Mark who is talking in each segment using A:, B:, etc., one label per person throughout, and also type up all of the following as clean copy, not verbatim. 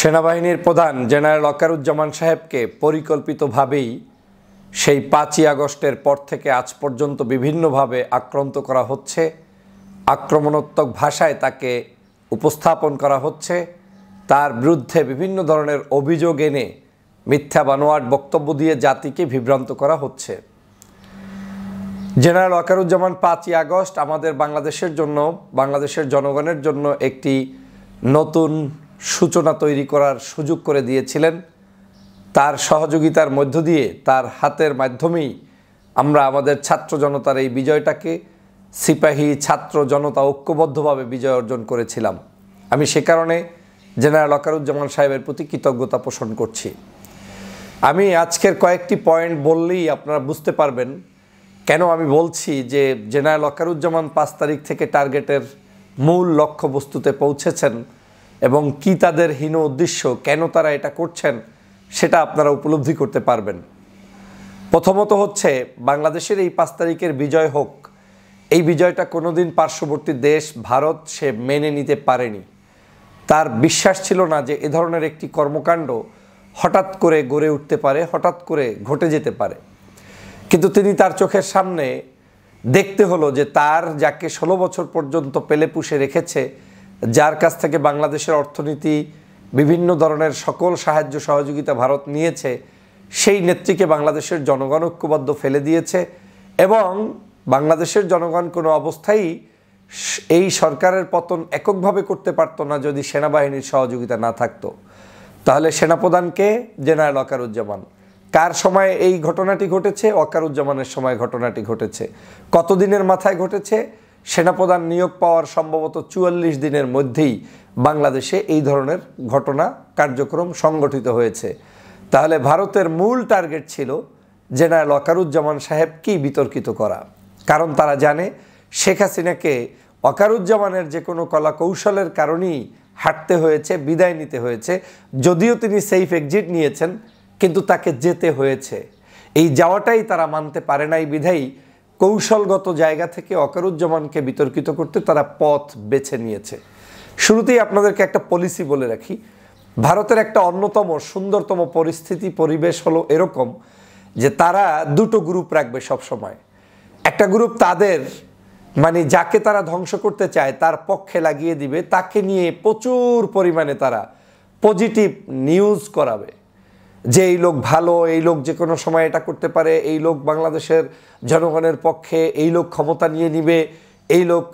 A: সেনাবাহিনীর প্রধান জেনারেল ওয়াকারুজ্জামান সাহেবকে পরিকল্পিতভাবেই সেই ৫ই আগস্টের পর থেকে আজ পর্যন্ত বিভিন্নভাবে আক্রান্ত করা হচ্ছে, আক্রমণাত্মক ভাষায় তাকে উপস্থাপন করা হচ্ছে, তার বিরুদ্ধে বিভিন্ন ধরনের অভিযোগ এনে মিথ্যা বানোয়াট বক্তব্য দিয়ে জাতিকে বিভ্রান্ত করা হচ্ছে। জেনারেল ওয়াকারুজ্জামান ৫ই আগস্ট আমাদের বাংলাদেশের জন্য, বাংলাদেশের জনগণের জন্য একটি নতুন সূচনা তৈরি করার সুযোগ করে দিয়েছিলেন। তার সহযোগিতার মধ্য দিয়ে, তার হাতের মাধ্যমেই আমরা আমাদের ছাত্র জনতার এই বিজয়টাকে, সিপাহী ছাত্র জনতা ঐক্যবদ্ধভাবে বিজয় অর্জন করেছিলাম। আমি সে কারণে জেনারেল ওয়াকারুজ্জামান সাহেবের প্রতি কৃতজ্ঞতা পোষণ করছি। আমি আজকের কয়েকটি পয়েন্ট বললেই আপনারা বুঝতে পারবেন কেন আমি বলছি যে জেনারেল ওয়াকারুজ্জামান ৫ তারিখ থেকে টার্গেটের মূল লক্ষ্যবস্তুতে পৌঁছেছেন এবং কি তাদের হীন উদ্দেশ্য, কেন তারা এটা করছেন সেটা আপনারা উপলব্ধি করতে পারবেন। প্রথমত হচ্ছে, বাংলাদেশের এই ৫ তারিখের বিজয় হোক, এই বিজয়টা কোনোদিন পার্শ্ববর্তী দেশ ভারত সে মেনে নিতে পারেনি। তার বিশ্বাস ছিল না যে এ ধরনের একটি কর্মকাণ্ড হঠাৎ করে গড়ে উঠতে পারে, হঠাৎ করে ঘটে যেতে পারে। কিন্তু তিনি তার চোখের সামনে দেখতে হলো যে তার যাকে ১৬ বছর পর্যন্ত পেলে পুষে রেখেছে, যার কাছ থেকে বাংলাদেশের অর্থনীতি, বিভিন্ন ধরনের সকল সাহায্য সহযোগিতা ভারত নিয়েছে, সেই নেত্রীকে বাংলাদেশের জনগণ ঐক্যবদ্ধ ফেলে দিয়েছে এবং বাংলাদেশের জনগণ কোনো অবস্থায় এই সরকারের পতন এককভাবে করতে পারত না যদি সেনাবাহিনীর সহযোগিতা না থাকতো। তাহলে সেনাপ্রধানকে জেনারেল ওয়াকারুজ্জামান। কার সময়ে এই ঘটনাটি ঘটেছে? ওয়াকারুজ্জামানের সময় ঘটনাটি ঘটেছে। কতদিনের মাথায় ঘটেছে? সেনাপ্রধান নিয়োগ পাওয়ার সম্ভবত ৪৪ দিনের মধ্যেই বাংলাদেশে এই ধরনের ঘটনা কার্যক্রম সংগঠিত হয়েছে। তাহলে ভারতের মূল টার্গেট ছিল জেনারেল ওয়াকারুজ্জামান সাহেবকেই বিতর্কিত করা। কারণ তারা জানে শেখ হাসিনাকে ওয়াকারুজ্জামানের যে কোনো কলা কৌশলের কারণেই হাঁটতে হয়েছে, বিদায় নিতে হয়েছে। যদিও তিনি সেফ এক্সিট নিয়েছেন, কিন্তু তাকে যেতে হয়েছে। এই যাওয়াটাই তারা মানতে পারে নাই বিধায়ী কৌশলগত জায়গা থেকে ওয়াকারুজ্জামানকে বিতর্কিত করতে তারা পথ বেছে নিয়েছে। শুরুতেই আপনাদেরকে একটা পলিসি বলে রাখি, ভারতের একটা অন্যতম সুন্দরতম পরিবেশ হলো এরকম যে তারা দুটো গ্রুপ রাখবে সবসময়। একটা গ্রুপ তাদের যাকে তারা ধ্বংস করতে চায় তার পক্ষে লাগিয়ে দিবে, তাকে নিয়ে প্রচুর পরিমাণে তারা পজিটিভ নিউজ করাবে যে এই লোক ভালো, এই লোক যে কোনো সময় এটা করতে পারে, এই লোক বাংলাদেশের জনগণের পক্ষে, এই লোক ক্ষমতা নিয়ে নিবে, এই লোক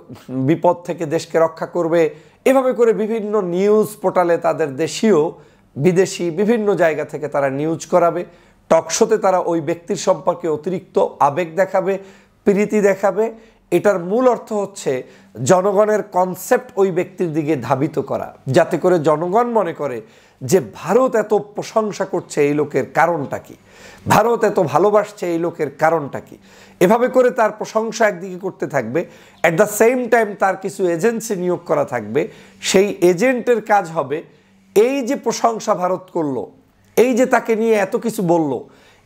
A: বিপদ থেকে দেশকে রক্ষা করবে। এভাবে করে বিভিন্ন নিউজ পোর্টালে তাদের দেশীয় বিদেশি বিভিন্ন জায়গা থেকে তারা নিউজ করাবে। টকশোতে তারা ওই ব্যক্তির সম্পর্কে অতিরিক্ত আবেগ দেখাবে, প্রীতি দেখাবে। এটার মূল অর্থ হচ্ছে জনগণের কনসেপ্ট ওই ব্যক্তির দিকে ধাবিত করা, যাতে করে জনগণ মনে করে যে ভারত এত প্রশংসা করছে এই লোকের কারণটা কি, ভারত এত ভালোবাসছে এই লোকের কারণটা কি। এভাবে করে তার প্রশংসা একদিকে করতে থাকবে, অ্যাট দ্য সেম টাইম তার কিছু এজেন্সি নিয়োগ করা থাকবে। সেই এজেন্টের কাজ হবে এই যে প্রশংসা ভারত করলো, এই যে তাকে নিয়ে এত কিছু বলল,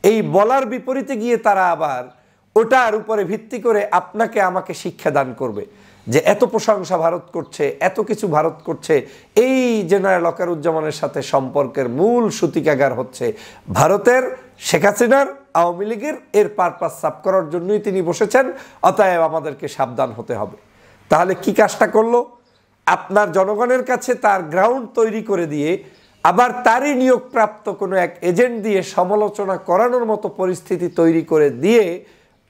A: এই বলার বিপরীতে গিয়ে তারা আবার ওটার উপরে ভিত্তি করে আপনাকে আমাকে শিক্ষা দান করবে যে এত প্রশংসা ভারত করছে, এত কিছু ভারত করছে। এই জেনারেল ওয়াকারুজ্জামানের সাথে সম্পর্কের মূল সূতিকাগার হচ্ছে ভারতের, শেখ হাসিনার, আওয়ামী লীগের। এর পারপাস সাফ করার জন্যই তিনি বসেছেন। অতএব আমাদেরকে সাবধান হতে হবে। তাহলে কি কাজটা করলো? আপনার জনগণের কাছে তার গ্রাউন্ড তৈরি করে দিয়ে আবার তারই নিয়োগপ্রাপ্ত কোনো এক এজেন্ট দিয়ে সমালোচনা করানোর মতো পরিস্থিতি তৈরি করে দিয়ে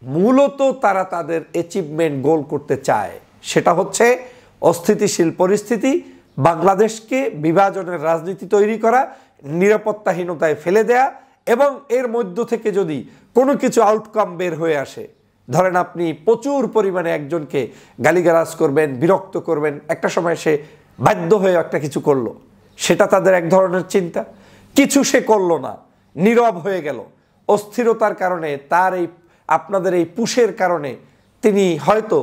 A: মূলত তারা তাদের অ্যাচিভমেন্ট গোল করতে চায়। সেটা হচ্ছে অস্থিতিশীল পরিস্থিতি, বাংলাদেশকে বিভাজনের রাজনীতি তৈরি করা, নিরাপত্তাহীনতায় ফেলে দেয়া এবং এর মধ্য থেকে যদি কোনো কিছু আউটকাম বের হয়ে আসে, ধরেন আপনি প্রচুর পরিমাণে একজনকে গালিগালাজ করবেন, বিরক্ত করবেন, একটা সময় সে বাধ্য হয়ে একটা কিছু করলো, সেটা তাদের এক ধরনের চিন্তা। কিছু সে করলো না, নীরব হয়ে গেল, অস্থিরতার কারণে, তার এই আপনাদের এই পুশের কারণে তিনি হয়তো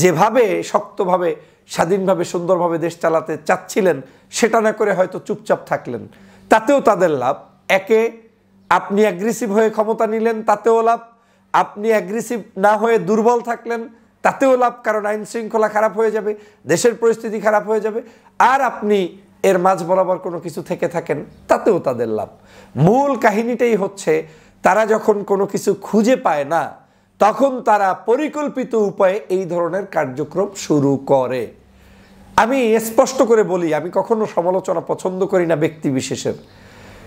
A: যেভাবে শক্তভাবে স্বাধীনভাবে সুন্দরভাবে দেশ চালাতে চাচ্ছিলেন সেটা না করে হয়তো চুপচাপ থাকলেন, তাতেও তাদের লাভ। একে আপনি অ্যাগ্রেসিভ হয়ে ক্ষমতা নিলেন, তাতেও লাভ। আপনি অ্যাগ্রেসিভ না হয়ে দুর্বল থাকলেন, তাতেও লাভ, কারণ আইন শৃঙ্খলা খারাপ হয়ে যাবে, দেশের পরিস্থিতি খারাপ হয়ে যাবে। আর আপনি এর মাঝ বরাবর কোনো কিছু থেকে থাকেন, তাতেও তাদের লাভ। মূল কাহিনীটাই হচ্ছে তারা যখন কোনো কিছু খুঁজে পায় না, তখন তারা পরিকল্পিত উপায়ে এই ধরনের কার্যক্রম শুরু করে। আমি স্পষ্ট করে বলি, আমি কখনো সমালোচনা পছন্দ করি না ব্যক্তি বিশেষের,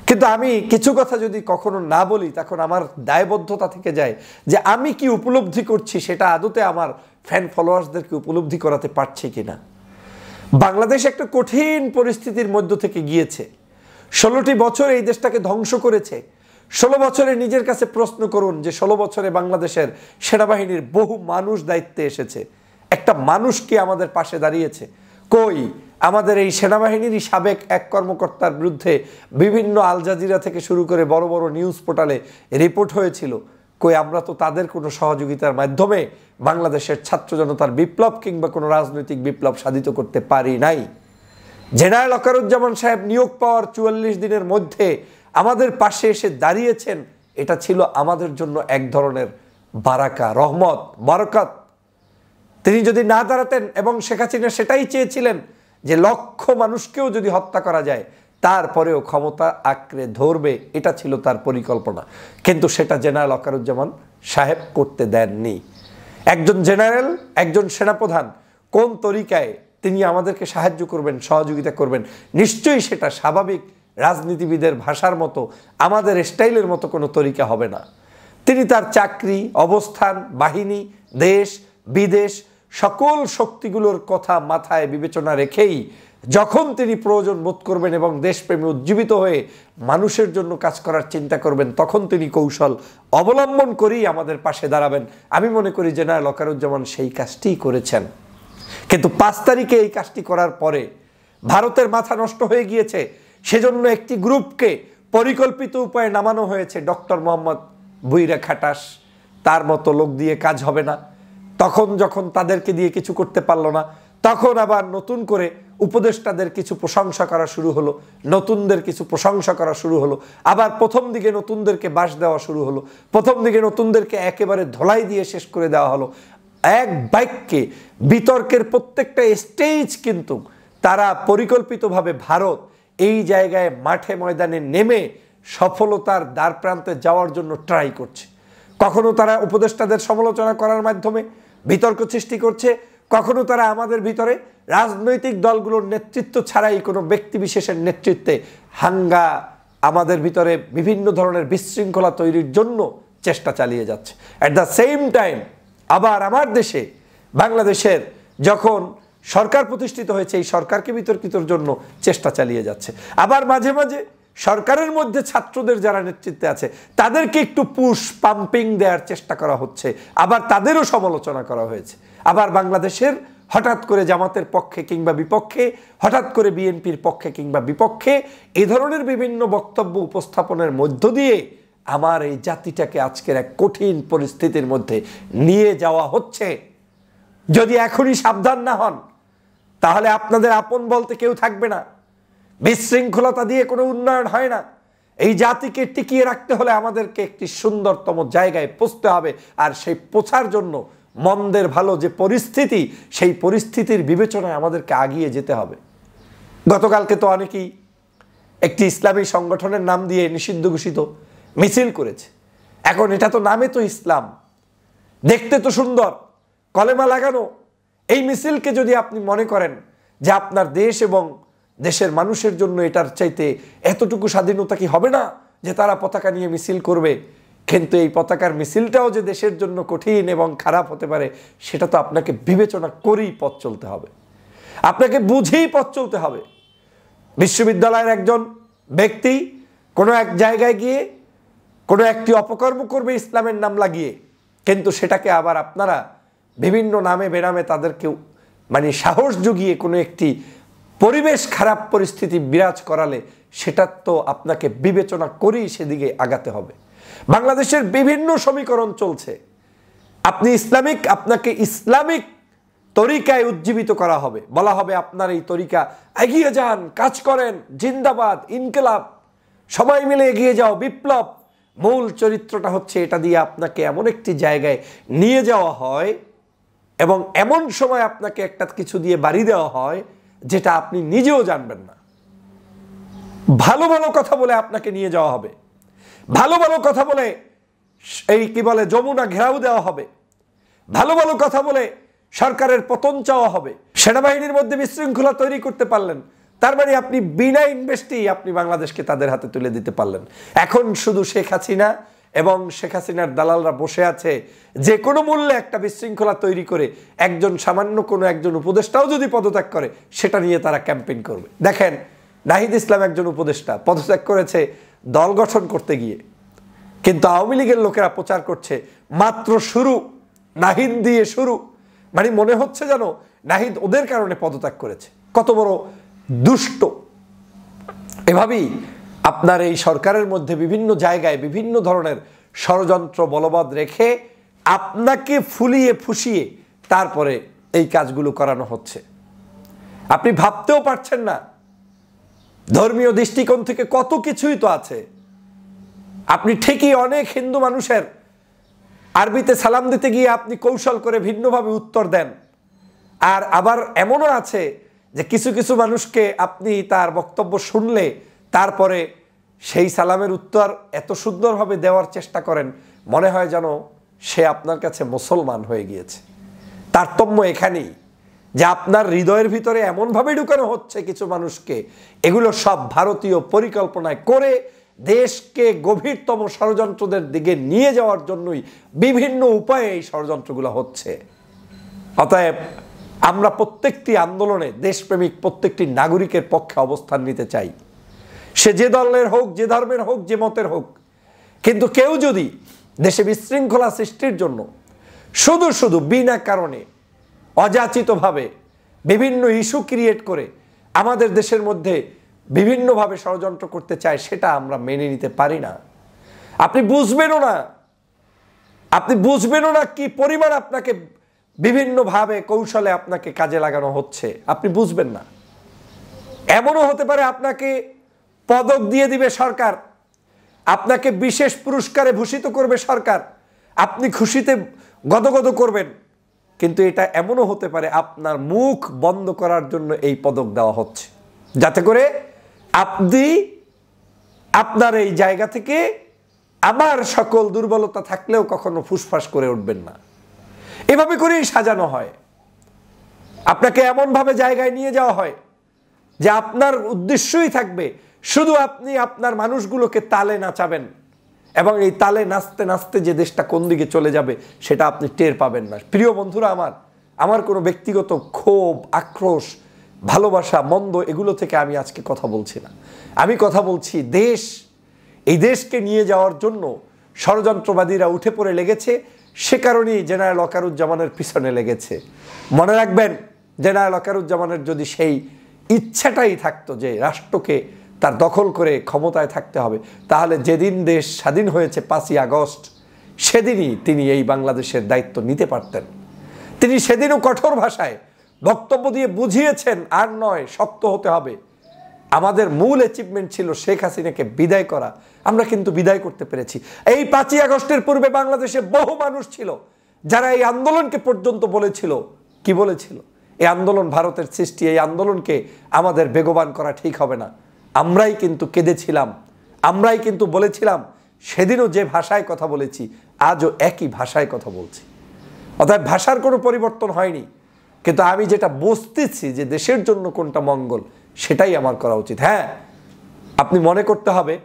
A: কিন্তু আমি কিছু কথা যদি কখনো না বলি তখন আমার দায়বদ্ধতা থেকে যায় যে আমি কি উপলব্ধি করছি সেটা আদতে আমার ফ্যান ফলোয়ার্সদেরকে উপলব্ধি করাতে পারছি কিনা। বাংলাদেশ একটা কঠিন পরিস্থিতির মধ্য থেকে গিয়েছে। 16টি বছর এই দেশটাকে ধ্বংস করেছে। 16 বছরে নিজের কাছে প্রশ্ন করুন যে 16 বছরে বাংলাদেশের সেনাবাহিনীর বহু মানুষ দায়িত্বে এসেছে, একটা মানুষ কি আমাদের পাশে দাঁড়িয়েছে? কই? আমাদের এই সেনাবাহিনীরই সাবেক এক কর্মকর্তার বিরুদ্ধে বিভিন্ন আল জাজিরা থেকে শুরু করে বড় বড় নিউজ পোর্টালে রিপোর্ট হয়েছিল। কই? আমরা তো তাদের কোনো সহযোগিতার মাধ্যমে বাংলাদেশের ছাত্র জনতার বিপ্লব কিংবা কোনো রাজনৈতিক বিপ্লব সাধিত করতে পারি নাই। জেনারেল ওয়াকারুজ্জামান সাহেব নিয়োগ পাওয়ার 44 দিনের মধ্যে আমাদের পাশে এসে দাঁড়িয়েছেন, এটা ছিল আমাদের জন্য এক ধরনের বারাকা, রহমত, বরকত। তিনি যদি না দাঁড়াতেন, এবং শেখ হাসিনা সেটাই চেয়েছিলেন যে লক্ষ মানুষকেও যদি হত্যা করা যায় তারপরেও ক্ষমতা আঁকড়ে ধরবে, এটা ছিল তার পরিকল্পনা, কিন্তু সেটা জেনারেল ওয়াকারুজ্জামান সাহেব করতে দেননি। একজন জেনারেল, একজন সেনাপ্রধান কোন তরিকায় তিনি আমাদেরকে সাহায্য করবেন, সহযোগিতা করবেন, নিশ্চয়ই সেটা স্বাভাবিক রাজনীতিবিদের ভাষার মতো, আমাদের স্টাইলের মতো কোনো তরিকা হবে না। তিনি তার চাকরি, অবস্থান, বাহিনী, দেশ বিদেশ সকল শক্তিগুলোর কথা মাথায় বিবেচনা রেখেই যখন তিনি প্রয়োজন বোধ করবেন এবং দেশপ্রেমে উজ্জীবিত হয়ে মানুষের জন্য কাজ করার চিন্তা করবেন, তখন তিনি কৌশল অবলম্বন করেই আমাদের পাশে দাঁড়াবেন। আমি মনে করি জেনারেল ওয়াকারুজ্জামান সেই কাজটিই করেছেন। কিন্তু 5 তারিখে এই কাজটি করার পরে ভারতের মাথা নষ্ট হয়ে গিয়েছে। সেজন্য একটি গ্রুপকে পরিকল্পিত উপায়ে নামানো হয়েছে। ডক্টর মোহাম্মদ বুইরা খাটাস, তার মতো লোক দিয়ে কাজ হবে না। তখন যখন তাদেরকে দিয়ে কিছু করতে পারলো না, তখন আবার নতুন করে উপদেষ্টাদের কিছু প্রশংসা করা শুরু হলো, নতুনদের কিছু প্রশংসা করা শুরু হলো। আবার প্রথম দিকে নতুনদেরকে বাস দেওয়া শুরু হলো, প্রথম দিকে নতুনদেরকে একেবারে ধোলাই দিয়ে শেষ করে দেওয়া হলো। এক বাক্যে বিতর্কের প্রত্যেকটা স্টেজ কিন্তু তারা পরিকল্পিতভাবে ভারত এই জায়গায় মাঠে ময়দানে নেমে সফলতার দ্বার প্রান্তে যাওয়ার জন্য ট্রাই করছে। কখনো তারা উপদেষ্টাদের সমালোচনা করার মাধ্যমে বিতর্ক সৃষ্টি করছে, কখনো তারা আমাদের ভিতরে রাজনৈতিক দলগুলোর নেতৃত্ব ছাড়াই কোনো ব্যক্তি বিশেষের নেতৃত্বে আমাদের ভিতরে বিভিন্ন ধরনের বিশৃঙ্খলা তৈরির জন্য চেষ্টা চালিয়ে যাচ্ছে। অ্যাট দ্য সেম টাইম আবার আমার দেশে বাংলাদেশের যখন সরকার প্রতিষ্ঠিত হয়েছে, এই সরকারকে বিতর্কিতর জন্য চেষ্টা চালিয়ে যাচ্ছে। আবার মাঝে মাঝে সরকারের মধ্যে ছাত্রদের যারা নেতৃত্বে আছে তাদেরকে একটু পুশ পাম্পিং দেওয়ার চেষ্টা করা হচ্ছে, আবার তাদেরও সমালোচনা করা হয়েছে। আবার বাংলাদেশের হঠাৎ করে জামাতের পক্ষে কিংবা বিপক্ষে, হঠাৎ করে বিএনপির পক্ষে কিংবা বিপক্ষে এই ধরনের বিভিন্ন বক্তব্য উপস্থাপনের মধ্য দিয়ে আমার এই জাতিটাকে আজকের এক কঠিন পরিস্থিতির মধ্যে নিয়ে যাওয়া হচ্ছে। যদি এখনই সাবধান না হন তাহলে আপনাদের আপন বলতে কেউ থাকবে না। বিশৃঙ্খলতা দিয়ে কোনো উন্নয়ন হয় না। এই জাতিকে টিকিয়ে রাখতে হলে আমাদেরকে একটি সুন্দরতম জায়গায় পৌঁছতে হবে, আর সেই পৌঁছার জন্য মন্দের ভালো যে পরিস্থিতি, সেই পরিস্থিতির বিবেচনায় আমাদেরকে আগিয়ে যেতে হবে। গতকালকে তো অনেকেই একটি ইসলামী সংগঠনের নাম দিয়ে নিষিদ্ধ ঘোষিত মিছিল করেছে। এখন এটা তো নামে তো ইসলাম, দেখতে তো সুন্দর, কলেমা লাগানো। এই মিছিলকে যদি আপনি মনে করেন যে আপনার দেশ এবং দেশের মানুষের জন্য এটার চাইতে এতটুকু স্বাধীনতা কি হবে না যে তারা পতাকা নিয়ে মিছিল করবে, কিন্তু এই পতাকার মিছিলটাও যে দেশের জন্য কঠিন এবং খারাপ হতে পারে সেটা তো আপনাকে বিবেচনা করেই পথ চলতে হবে, আপনাকে বুঝেই পথ চলতে হবে। বিশ্ববিদ্যালয়ের একজন ব্যক্তি কোনো এক জায়গায় গিয়ে কোনো একটি অপকর্ম করবে ইসলামের নাম লাগিয়ে, কিন্তু সেটাকে আবার আপনারা বিভিন্ন নামে বেনামে তাদেরকে সাহস জুগিয়ে কোনো একটি পরিবেশ খারাপ পরিস্থিতি বিরাজ করালে সেটা তো আপনাকে বিবেচনা করেই সেদিকে আগাতে হবে। বাংলাদেশের বিভিন্ন সমীকরণ চলছে, আপনাকে ইসলামিক তরিকায় উজ্জীবিত করা হবে, বলা হবে আপনার এই তরিকা, এগিয়ে যান, কাজ করেন, জিন্দাবাদ, ইনকিলাব, সবাই মিলে এগিয়ে যাও, বিপ্লব। মূল চরিত্রটা হচ্ছে এটা দিয়ে আপনাকে এমন একটি জায়গায় নিয়ে যাওয়া হয় এবং এমন সময় আপনাকে একটা কিছু দিয়ে বাড়ি দেওয়া হয় যেটা আপনি নিজেও জানবেন না। ভালো ভালো কথা বলে আপনাকে নিয়ে যাওয়া হবে, ভালো ভালো কথা বলে এই কি বলে যমুনা ঘেরাও দেওয়া হবে, ভালো ভালো কথা বলে সরকারের পতন চাওয়া হবে। সেনাবাহিনীর মধ্যে বিশৃঙ্খলা তৈরি করতে পারলেন, তার মানে আপনি বিনা ইনভেস্টেই আপনি বাংলাদেশকে তাদের হাতে তুলে দিতে পারলেন। এখন শুধু শেখ হাসিনা এবং শেখ হাসিনার দালালরা বসে আছে যে কোনো মূল্যে একটা বিশৃঙ্খলা তৈরি করে একজন সামান্য কোনো একজন উপদেষ্টাও যদি পদত্যাগ করে সেটা নিয়ে তারা ক্যাম্পেইন করবে। দেখেন, নাহিদ ইসলাম একজন উপদেষ্টা পদত্যাগ করেছে দল গঠন করতে গিয়ে, কিন্তু আওয়ামী লীগের লোকেরা প্রচার করছে মাত্র শুরু, নাহিদ দিয়ে শুরু। মানে মনে হচ্ছে যেন নাহিদ ওদের কারণে পদত্যাগ করেছে। কত বড় দুষ্ট! এভাবেই আপনার এই সরকারের মধ্যে বিভিন্ন জায়গায় বিভিন্ন ধরনের ষড়যন্ত্র বলবৎ রেখে আপনাকে ফুলিয়ে ফুসিয়ে তারপরে এই কাজগুলো করানো হচ্ছে। আপনি ভাবতেও পারছেন না, ধর্মীয় দৃষ্টিকোণ থেকে কত কিছুই তো আছে। আপনি ঠিকই অনেক হিন্দু মানুষের আরবিতে সালাম দিতে গিয়ে আপনি কৌশল করে ভিন্নভাবে উত্তর দেন, আর আবার এমনও আছে যে কিছু কিছু মানুষকে আপনি তার বক্তব্য শুনলে তারপরে সেই সালামের উত্তর এত সুন্দরভাবে দেওয়ার চেষ্টা করেন, মনে হয় যেন সে আপনার কাছে মুসলমান হয়ে গিয়েছে। তারতম্য এখানেই যে আপনার হৃদয়ের ভিতরে এমনভাবে ঢুকানো হচ্ছে কিছু মানুষকে, এগুলো সব ভারতীয় পরিকল্পনায় করে দেশকে গভীরতম ষড়যন্ত্রদের দিকে নিয়ে যাওয়ার জন্যই বিভিন্ন উপায়ে এই ষড়যন্ত্রগুলো হচ্ছে। অতএব আমরা প্রত্যেকটি আন্দোলনে দেশপ্রেমিক প্রত্যেকটি নাগরিকের পক্ষে অবস্থান নিতে চাই, সে যে দলের হোক, যে ধর্মের হোক, যে মতের হোক। কিন্তু কেউ যদি দেশে বিশৃঙ্খলা সৃষ্টির জন্য শুধু শুধু বিনা কারণে অযাচিতভাবে বিভিন্ন ইস্যু ক্রিয়েট করে আমাদের দেশের মধ্যে বিভিন্নভাবে ষড়যন্ত্র করতে চায়, সেটা আমরা মেনে নিতে পারি না। আপনি বুঝবেনও না, আপনি বুঝবেনও না কি পরিমাণ আপনাকে বিভিন্নভাবে কৌশলে আপনাকে কাজে লাগানো হচ্ছে, আপনি বুঝবেন না। এমনও হতে পারে আপনাকে পদক দিয়ে দিবে সরকার, আপনাকে বিশেষ পুরস্কারে ভূষিত করবে সরকার, আপনি খুশিতে গদগদ করবেন। কিন্তু এটা এমনও হতে পারে আপনার মুখ বন্ধ করার জন্য এই পদক দেওয়া হচ্ছে, যাতে করে আপনি আপনার এই জায়গা থেকে আমার সকল দুর্বলতা থাকলেও কখনো ফুসফাস করে উঠবেন না। এভাবে করেই সাজানো হয়, আপনাকে এমনভাবে জায়গায় নিয়ে যাওয়া হয় যে আপনার উদ্দেশ্যই থাকবে শুধু আপনি আপনার মানুষগুলোকে তালে নাচাবেন, এবং এই তালে নাচতে নাচতে যে দেশটা কোন দিকে চলে যাবে সেটা আপনি টের পাবেন না। প্রিয় বন্ধুরা, আমার কোনো ব্যক্তিগত ক্ষোভ, আক্রোশ, ভালোবাসা, মন্দ এগুলো থেকে আমি আজকে কথা বলছি না। আমি কথা বলছি এই দেশকে নিয়ে যাওয়ার জন্য ষড়যন্ত্রবাদীরা উঠে পড়ে লেগেছে, সে কারণেই জেনারেল ওয়াকারুজ্জামানের পিছনে লেগেছে। মনে রাখবেন, জেনারেল ওয়াকারুজ্জামানের যদি সেই ইচ্ছাটাই থাকতো যে রাষ্ট্রকে তার দখল করে ক্ষমতায় থাকতে হবে, তাহলে যেদিন দেশ স্বাধীন হয়েছে 5ই আগস্ট, সেদিনই তিনি এই বাংলাদেশের দায়িত্ব নিতে পারতেন। তিনি সেদিনও কঠোর ভাষায় বক্তব্য দিয়ে বুঝিয়েছেন, আর নয়, শক্ত হতে হবে। আমাদের মূল অ্যাচিভমেন্ট ছিল শেখ হাসিনাকে বিদায় করা, আমরা কিন্তু বিদায় করতে পেরেছি। এই 5ই আগস্টের পূর্বে বাংলাদেশে বহু মানুষ ছিল যারা এই আন্দোলনকে পর্যন্ত বলেছিল, কি বলেছিল, এই আন্দোলন ভারতের সৃষ্টি, এই আন্দোলনকে আমাদের বেগবান করা ঠিক হবে না। আমরাই কিন্তু কেঁদেছিলাম, আমরাই কিন্তু বলেছিলাম। সেদিনও যে ভাষায় কথা বলেছি আজও একই ভাষায় কথা বলছি। অর্থাৎ ভাষার কোনো পরিবর্তন হয়নি, কিন্তু আমি যেটা বুঝতেছি যে দেশের জন্য কোনটা মঙ্গল সেটাই আমার করা উচিত। হ্যাঁ, আপনি মনে করতে হবে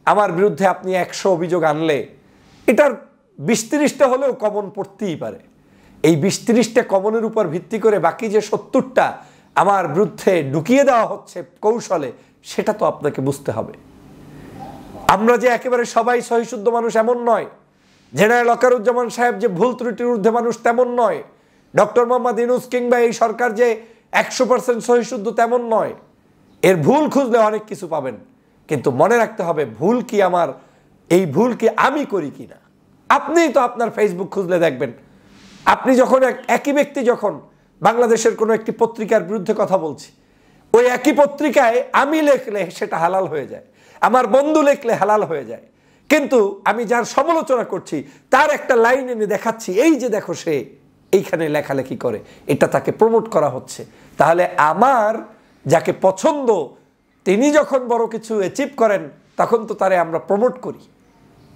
A: আমার বিরুদ্ধে আপনি 100 অভিযোগ আনলে এটার 20-30টা হলেও কমন পড়তেই পারে। এই 20-30টা কমনের উপর ভিত্তি করে বাকি যে 70টা আমার বিরুদ্ধে ঢুকিয়ে দেওয়া হচ্ছে কৌশলে, সেটা তো আপনাকে বুঝতে হবে। আমরা যে একেবারে সবাই সহিশুদ্ধ মানুষ এমন নয়, জেনারেল ওয়াকারুজ্জামান সাহেব যে ভুল ত্রুটির ঊর্ধ্বে মানুষ তেমন নয়, ডক্টর মোহাম্মদ ইউনূস কিংবা এই সরকার যে 100% সহিশুদ্ধ তেমন নয়। এর ভুল খুঁজলে অনেক কিছু পাবেন, কিন্তু মনে রাখতে হবে ভুল কি আমার, এই ভুল কি আমি করি কিনা। আপনিই তো আপনার ফেসবুক খুঁজলে দেখবেন, আপনি যখন একই ব্যক্তি যখন বাংলাদেশের কোনো একটি পত্রিকার বিরুদ্ধে কথা বলছি, ওই একই পত্রিকায় আমি লেখলে সেটা হালাল হয়ে যায়, আমার বন্ধু লেখলে হালাল হয়ে যায়, কিন্তু আমি যার সমালোচনা করছি তার একটা লাইন এনে দেখাচ্ছি, এই যে দেখো সে এইখানে লেখালেখি করে, এটা তাকে প্রমোট করা হচ্ছে। তাহলে আমার যাকে পছন্দ তিনি যখন বড় কিছু অ্যাচিভ করেন তখন তো তারে আমরা প্রমোট করি।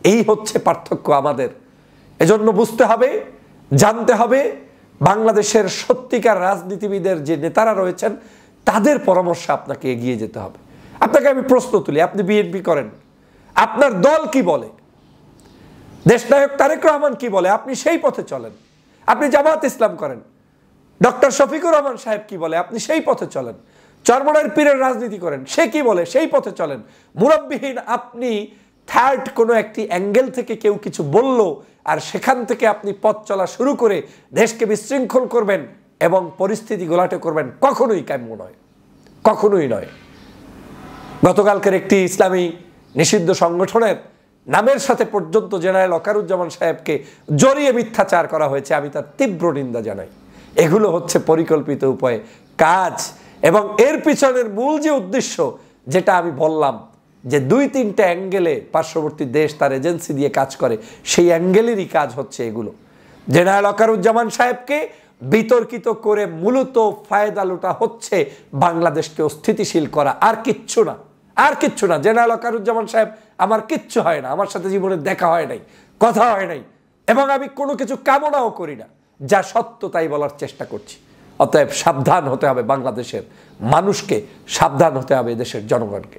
A: এই হচ্ছে পার্থক্য আমাদের। এজন্য বুঝতে হবে, জানতে হবে, বাংলাদেশের সত্যিকার রাজনীতিবিদের যে নেতারা রয়েছেন তাদের পরামর্শ আপনাকে এগিয়ে যেতে হবে। আপনাকে আমি প্রশ্ন তুলি, আপনি বিএনপি করেন, আপনার দল কি বলে, দেশনায়ক তারেক রহমান কি বলে, আপনি সেই পথে চলেন। আপনি জামাত ইসলাম করেন, ডক্টর শফিকুর রহমান সাহেব কি বলে, আপনি সেই পথে চলেন। চরমনার পীরের রাজনীতি করেন, সে কি বলে, সেই পথে চলেন। মুরব্বিহীন আপনি থার্ড কোনো একটি অ্যাঙ্গেল থেকে কেউ কিছু বলল আর সেখান থেকে আপনি পথ চলা শুরু করে দেশকে বিশৃঙ্খল করবেন এবং পরিস্থিতি গোলাটে করবেন, কখনোই কাম্য নয়, কখনোই নয়। গতকালকের একটি ইসলামী নিষিদ্ধ সংগঠনের নামের সাথে পর্যন্ত জেনারেল ওয়াকারুজ্জামান সাহেবকে জড়িয়ে মিথ্যাচার করা হয়েছে, আমি তার তীব্র নিন্দা জানাই। এগুলো হচ্ছে পরিকল্পিত উপায়ে কাজ, এবং এর পিছনের মূল যে উদ্দেশ্য যেটা আমি বললাম যে 2-3টা অ্যাঙ্গেলে পার্শ্ববর্তী দেশ তার এজেন্সি দিয়ে কাজ করে, সেই অ্যাঙ্গেলেরই কাজ হচ্ছে এগুলো। জেনারেল ওয়াকারুজ্জামান সাহেবকে বিতর্কিত করে মূলত ফায়দা লুটা হচ্ছে বাংলাদেশকে অস্থিতিশীল করা, আর কিচ্ছু না, আর কিচ্ছু না। জেনারেল ওয়াকারুজ্জামান সাহেব আমার কিচ্ছু হয় না, আমার সাথে জীবনে দেখা হয় নাই, কথা হয় নাই, এবং আমি কোনো কিছু কামনাও করি না। যা সত্য তাই বলার চেষ্টা করছি। অতএব সাবধান হতে হবে বাংলাদেশের মানুষকে, সাবধান হতে হবে দেশের জনগণকে।